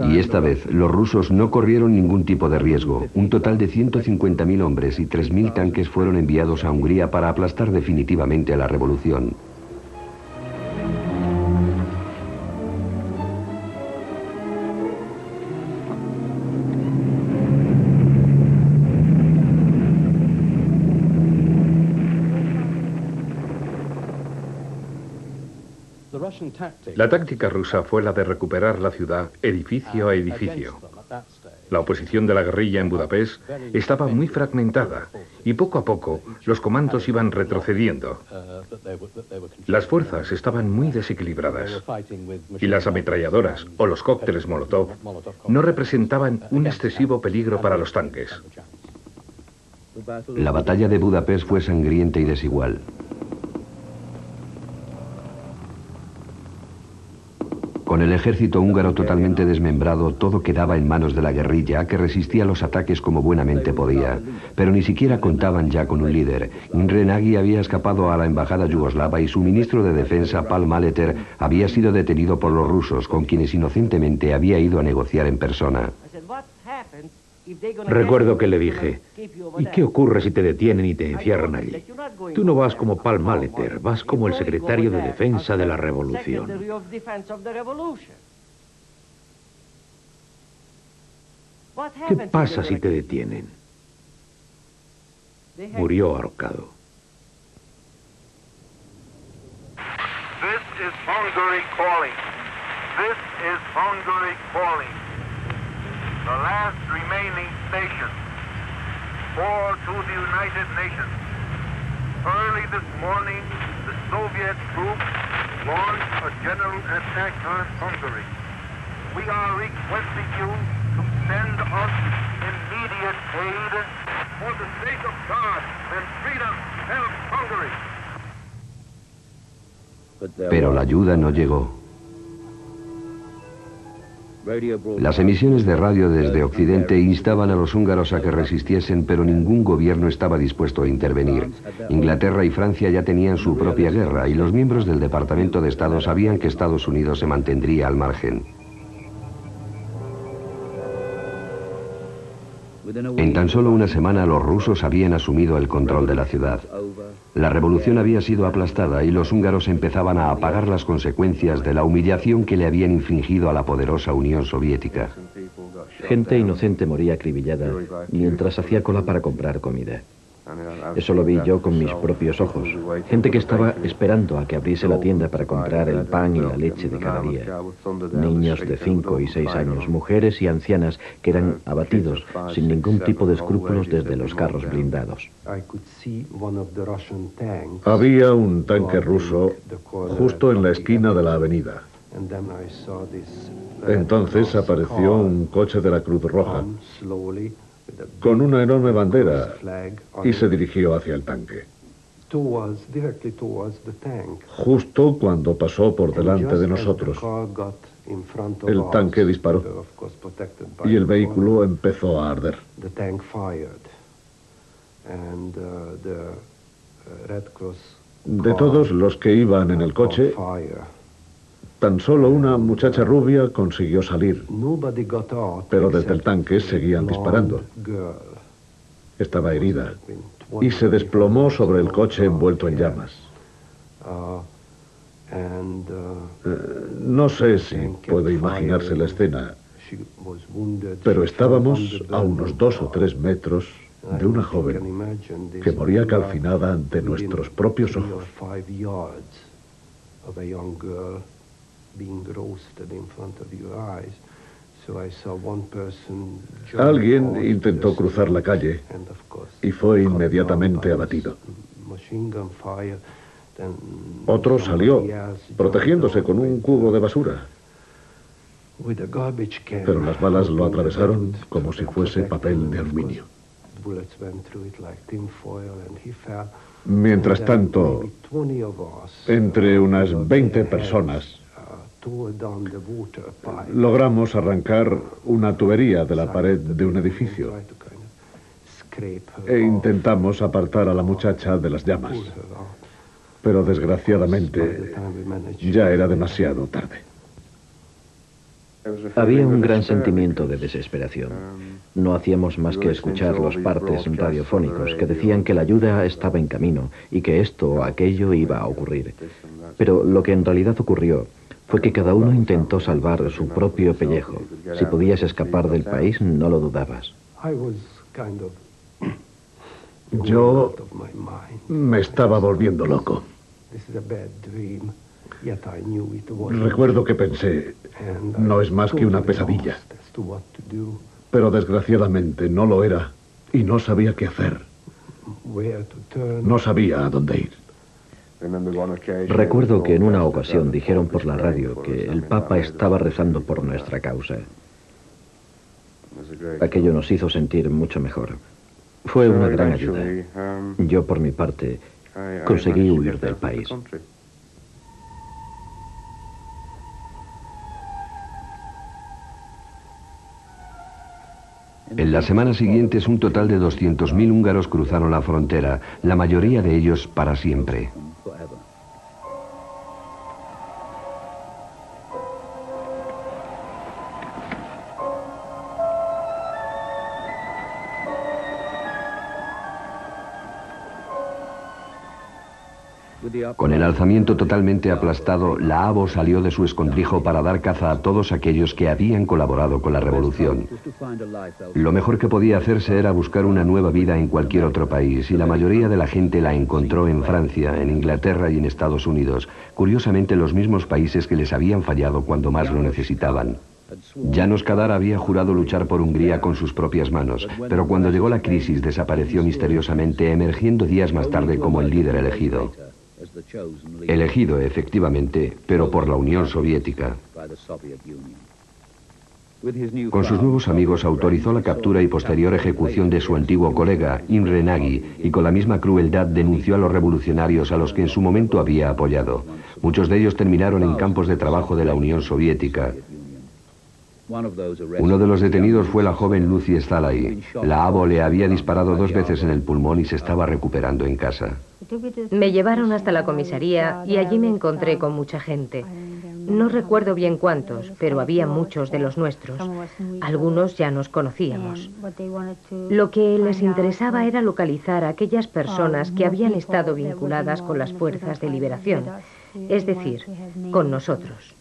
Y esta vez, los rusos no corrieron ningún tipo de riesgo. Un total de 150.000 hombres y 3.000 tanques fueron enviados a Hungría para aplastar definitivamente a la revolución. La táctica rusa fue la de recuperar la ciudad edificio a edificio. La oposición de la guerrilla en Budapest estaba muy fragmentada y poco a poco los comandos iban retrocediendo. Las fuerzas estaban muy desequilibradas y las ametralladoras o los cócteles Molotov no representaban un excesivo peligro para los tanques. La batalla de Budapest fue sangrienta y desigual. Con el ejército húngaro totalmente desmembrado, todo quedaba en manos de la guerrilla, que resistía los ataques como buenamente podía. Pero ni siquiera contaban ya con un líder. Imre Nagy había escapado a la embajada yugoslava y su ministro de defensa, Paul Maleter, había sido detenido por los rusos, con quienes inocentemente había ido a negociar en persona. Recuerdo que le dije, ¿y qué ocurre si te detienen y te encierran allí? Tú no vas como Paul Maleter, vas como el secretario de Defensa de la Revolución. ¿Qué pasa si te detienen? Murió ahorcado. This is Hungary calling. This is Hungary calling. The last remaining station, or to the United Nations. Early this morning, the Soviet troops launched a general attack on Hungary. We are requesting you to send us immediate aid. For the sake of God and freedom, help Hungary. Pero la ayuda no llegó. Las emisiones de radio desde Occidente instaban a los húngaros a que resistiesen, pero ningún gobierno estaba dispuesto a intervenir. Inglaterra y Francia ya tenían su propia guerra y los miembros del Departamento de Estado sabían que Estados Unidos se mantendría al margen. En tan solo una semana los rusos habían asumido el control de la ciudad. La revolución había sido aplastada y los húngaros empezaban a pagar las consecuencias de la humillación que le habían infligido a la poderosa Unión Soviética. Gente inocente moría acribillada mientras hacía cola para comprar comida. Eso lo vi yo con mis propios ojos. Gente que estaba esperando a que abriese la tienda para comprar el pan y la leche de cada día. Niños de 5 y 6 años, mujeres y ancianas que eran abatidos sin ningún tipo de escrúpulos desde los carros blindados. Había un tanque ruso justo en la esquina de la avenida. Entonces apareció un coche de la Cruz Roja con una enorme bandera y se dirigió hacia el tanque. Justo cuando pasó por delante de nosotros, el tanque disparó y el vehículo empezó a arder. De todos los que iban en el coche, tan solo una muchacha rubia consiguió salir, pero desde el tanque seguían disparando. Estaba herida y se desplomó sobre el coche envuelto en llamas. No sé si puede imaginarse la escena, pero estábamos a unos 2 o 3 metros de una joven que moría calcinada ante nuestros propios ojos. Alguien intentó cruzar la calle y fue inmediatamente abatido. Otro salió, protegiéndose con un cubo de basura. Pero las balas lo atravesaron como si fuese papel de aluminio. Mientras tanto, entre unas 20 personas, logramos arrancar una tubería de la pared de un edificio e intentamos apartar a la muchacha de las llamas. Pero desgraciadamente ya era demasiado tarde. Había un gran sentimiento de desesperación. No hacíamos más que escuchar los partes radiofónicos que decían que la ayuda estaba en camino y que esto o aquello iba a ocurrir. Pero lo que en realidad ocurrió fue que cada uno intentó salvar su propio pellejo. Si podías escapar del país, no lo dudabas. Yo me estaba volviendo loco. Recuerdo que pensé, no es más que una pesadilla. pero desgraciadamente no lo era y no sabía qué hacer. No sabía a dónde ir. Recuerdo que en una ocasión dijeron por la radio que el Papa estaba rezando por nuestra causa. Aquello nos hizo sentir mucho mejor. Fue una gran ayuda. Yo, por mi parte, conseguí huir del país. En las semanas siguientes, un total de 200.000 húngaros cruzaron la frontera, la mayoría de ellos para siempre. Con el alzamiento totalmente aplastado, la ABO salió de su escondrijo para dar caza a todos aquellos que habían colaborado con la revolución. Lo mejor que podía hacerse era buscar una nueva vida en cualquier otro país, y la mayoría de la gente la encontró en Francia, en Inglaterra y en Estados Unidos, curiosamente los mismos países que les habían fallado cuando más lo necesitaban. János Kadar había jurado luchar por Hungría con sus propias manos, pero cuando llegó la crisis desapareció misteriosamente, emergiendo días más tarde como el líder elegido. Elegido, efectivamente, pero por la Unión Soviética. Con sus nuevos amigos autorizó la captura y posterior ejecución de su antiguo colega, Imre Nagy, y con la misma crueldad denunció a los revolucionarios a los que en su momento había apoyado. Muchos de ellos terminaron en campos de trabajo de la Unión Soviética. Uno de los detenidos fue la joven Lucy Szalai. La ABO le había disparado 2 veces en el pulmón y se estaba recuperando en casa. Me llevaron hasta la comisaría y allí me encontré con mucha gente. No recuerdo bien cuántos, pero había muchos de los nuestros. Algunos ya nos conocíamos. Lo que les interesaba era localizar a aquellas personas que habían estado vinculadas con las fuerzas de liberación, es decir, con nosotros.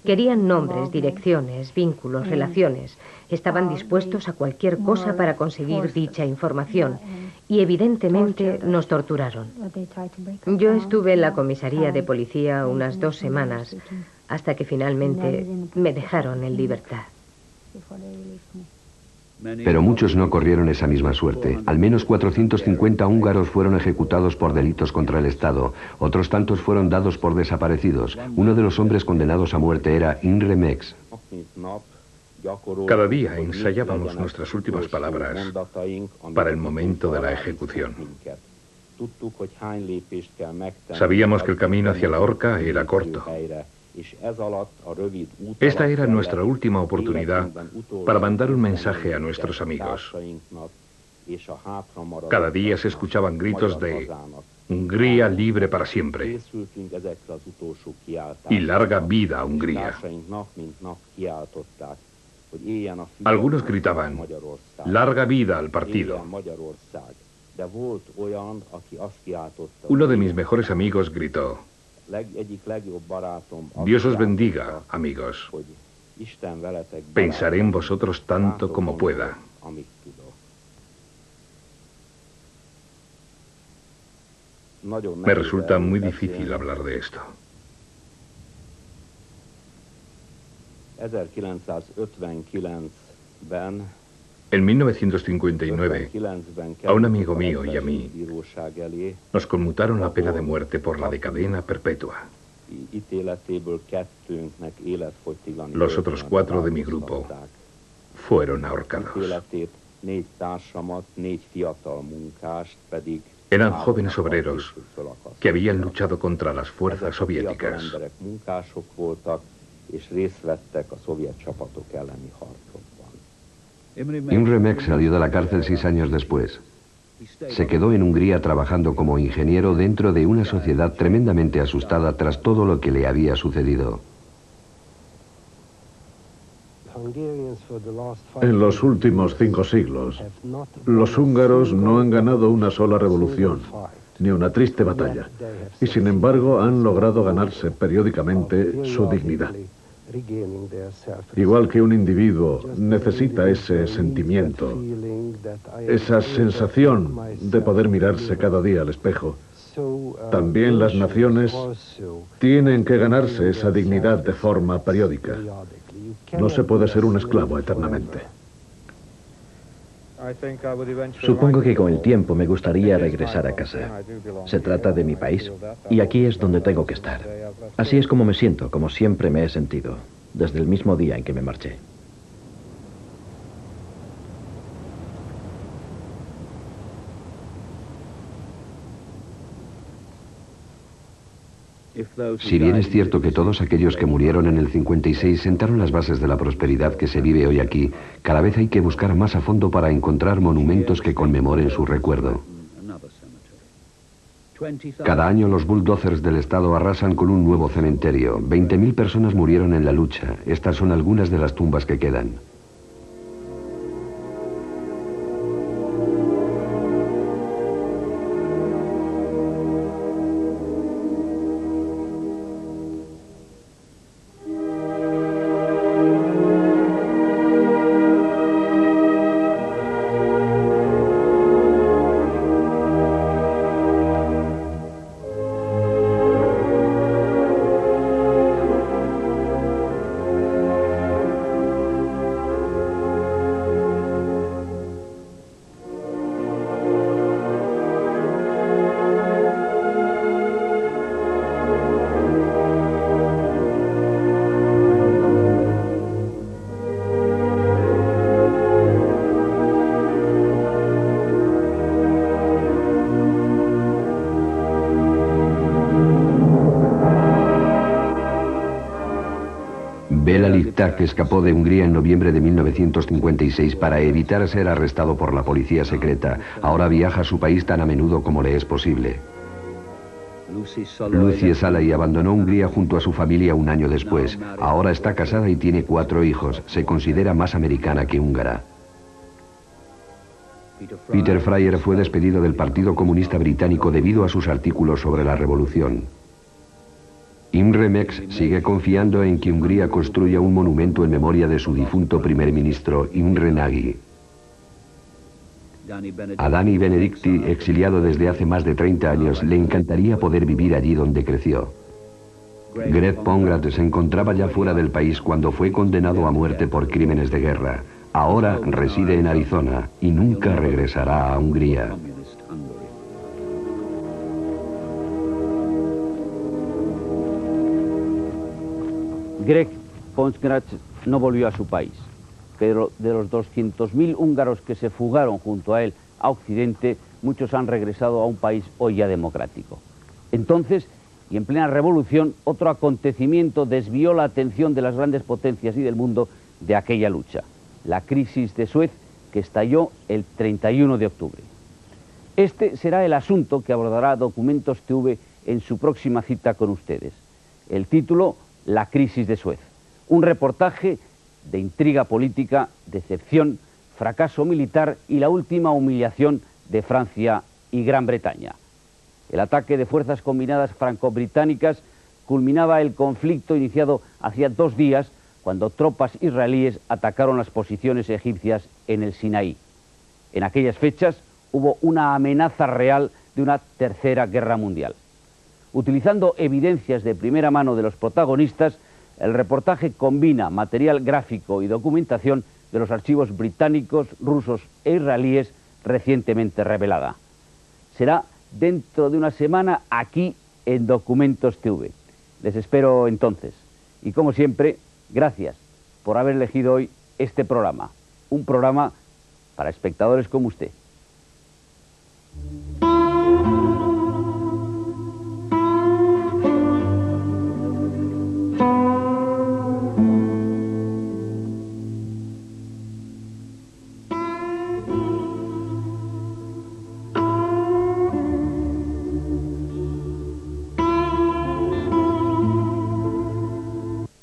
Querían nombres, direcciones, vínculos, relaciones. Estaban dispuestos a cualquier cosa para conseguir dicha información y evidentemente nos torturaron. Yo estuve en la comisaría de policía unas 2 semanas hasta que finalmente me dejaron en libertad. Pero muchos no corrieron esa misma suerte. Al menos 450 húngaros fueron ejecutados por delitos contra el Estado. Otros tantos fueron dados por desaparecidos. Uno de los hombres condenados a muerte era Imre Mex. Cada día ensayábamos nuestras últimas palabras para el momento de la ejecución. Sabíamos que el camino hacia la horca era corto. Esta era nuestra última oportunidad para mandar un mensaje a nuestros amigos. Cada día se escuchaban gritos de Hungría libre para siempre y larga vida a Hungría. Algunos gritaban larga vida al partido. Uno de mis mejores amigos gritó: Dios os bendiga, amigos. Pensaré en vosotros tanto como pueda. Me resulta muy difícil hablar de esto. En 1959, a un amigo mío y a mí nos conmutaron la pena de muerte por la de cadena perpetua. Los otros 4 de mi grupo fueron ahorcados. Eran jóvenes obreros que habían luchado contra las fuerzas soviéticas. Imre Mex salió de la cárcel 6 años después. Se quedó en Hungría trabajando como ingeniero dentro de una sociedad tremendamente asustada tras todo lo que le había sucedido. En los últimos 5 siglos, los húngaros no han ganado una sola revolución, ni una triste batalla, y sin embargo han logrado ganarse periódicamente su dignidad. Igual que un individuo necesita ese sentimiento, esa sensación de poder mirarse cada día al espejo, también las naciones tienen que ganarse esa dignidad de forma periódica. No se puede ser un esclavo eternamente. Supongo que con el tiempo me gustaría regresar a casa. Se trata de mi país y aquí es donde tengo que estar. Así es como me siento, como siempre me he sentido, desde el mismo día en que me marché. Si bien es cierto que todos aquellos que murieron en el 56 sentaron las bases de la prosperidad que se vive hoy aquí, cada vez hay que buscar más a fondo para encontrar monumentos que conmemoren su recuerdo. Cada año los bulldozers del Estado arrasan con un nuevo cementerio. 20.000 personas murieron en la lucha. Estas son algunas de las tumbas que quedan. Bela Liptak escapó de Hungría en noviembre de 1956 para evitar ser arrestado por la policía secreta. Ahora viaja a su país tan a menudo como le es posible. Lucie Salai abandonó Hungría junto a su familia un año después. Ahora está casada y tiene 4 hijos. Se considera más americana que húngara. Peter Fryer fue despedido del Partido Comunista Británico debido a sus artículos sobre la revolución. Imre Mex sigue confiando en que Hungría construya un monumento en memoria de su difunto primer ministro, Imre Nagy. A Dani Benedicti, exiliado desde hace más de 30 años, le encantaría poder vivir allí donde creció. Greg Pongrat se encontraba ya fuera del país cuando fue condenado a muerte por crímenes de guerra. Ahora reside en Arizona y nunca regresará a Hungría. Greg Pongrat no volvió a su país, pero de los 200.000 húngaros que se fugaron junto a él a Occidente, muchos han regresado a un país hoy ya democrático. Entonces, y en plena revolución, otro acontecimiento desvió la atención de las grandes potencias y del mundo de aquella lucha, la crisis de Suez, que estalló el 31 de octubre. Este será el asunto que abordará Documentos TV en su próxima cita con ustedes. El título: La crisis de Suez, un reportaje de intriga política, decepción, fracaso militar y la última humillación de Francia y Gran Bretaña. El ataque de fuerzas combinadas franco-británicas culminaba el conflicto iniciado hacía 2 días cuando tropas israelíes atacaron las posiciones egipcias en el Sinaí. En aquellas fechas hubo una amenaza real de una tercera guerra mundial. Utilizando evidencias de primera mano de los protagonistas, el reportaje combina material gráfico y documentación de los archivos británicos, rusos e israelíes recientemente revelada. Será dentro de una semana aquí en Documentos TV. Les espero entonces. Y como siempre, gracias por haber elegido hoy este programa. Un programa para espectadores como usted.